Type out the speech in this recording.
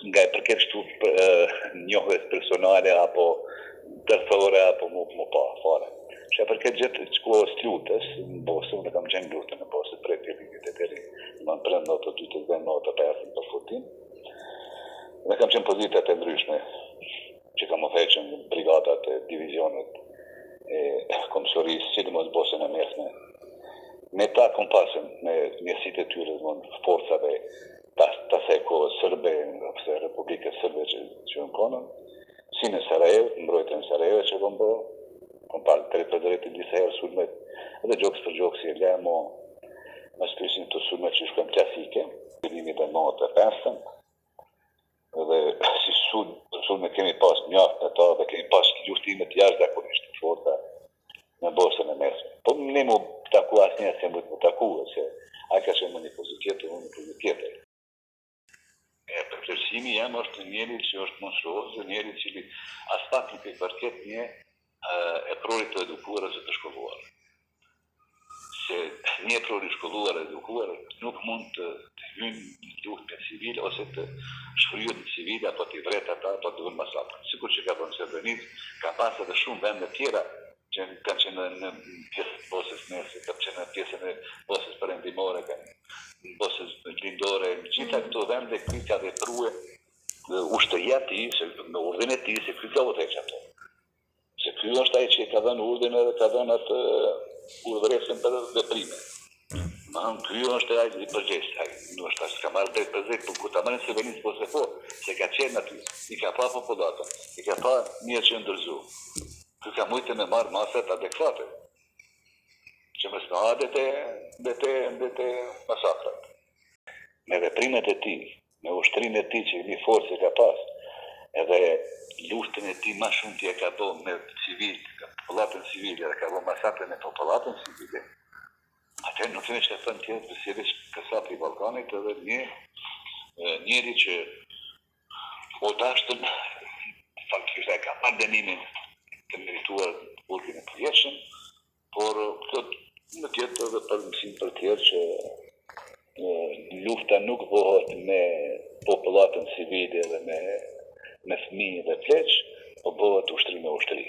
nga e përket kështu njohjes personale apo tërthore apo më pa fare. Që e përket gjithë kohës lutës, në Bosë, unë kam qenë lutë në Bosë prej fillimit e deri më brenda të 25 për futin. Dhe kam qenë pozitat e ndryshme që kam udhëhequr në brigadat e divizionet e komisarisë, sidomos Bosën e Mesme. Me ta kom pasën me mjësit e tyre, forcave të asaj kohës sërbe, ose Republikës Sërbe që në konën, si në Sarajevo, mbrojtjen e Sarajevo që kom palë të repredërit disa herë sulmet, edhe gjokës për gjokës i Lemo, më shkrysin të sulmet që shkojnë klasike, fillimit e 95-ën, dhe si sulmet kemi pas mjaft në ta, dhe kemi pas luftimet jashtëzakonisht të forta në Bosën e Mesme. Po ne mu taku asnjë se mu taku, se ai ka qenë një pozitiv, unë një pozitiv tjetër. Përkërësimi jam është njeri që është monstruoz, njeri që as pak nuk e përket një e prorit të edukuar ose të shkolluar. Se një prori shkolluar e edukuar nuk mund të hynë në luftën civile ose të shfryhet në civile apo të vret ata apo të vënë masakra. Sikur që ka bënë Srebrenica, ka pas edhe shumë vende tjera që kanë qenë në pjesën e Bosës Mesme, kanë qenë në pjesën e Bosës Perëndimore, në Bosës Lindore, në gjitha këto vende këy ka vepruar ushtëria e tij, me urdhën e tij, se këy ka udhëhequr ato. Se ky është ai që ka dhënë urdhën edhe ka dhënë atë udhëresën për veprime. Ky është ai i përgjegjës, ai nuk është as ka marrë drejt për drejt, por ku ta marrën Srebrenicën po se po, se ka qenë aty, i ka pa popullatën, i ka pa mirë që ndërzu. Ky ka mujtë me marrë masat adekvate, që më snadet e masakrat. Me veprimet e tij, me ushtrinë e tij që një forcë ka pas, edhe luftën e tij më shumë që ka bërë me civil, popullatën civile, dhe ka bërë masakrën e popullatën civile. Atë nuk është e thënë tjetër për si kasapi i Ballkanit, edhe njeri që o dashtën faktikisht e ka marrë dënimin të merituar burgin e përjetshëm, por në tjetër edhe për mësim për tjerë që lufta nuk bëhet me popullatën civile dhe me fëmijë dhe pleq, po bëhet ushtri me ushtri.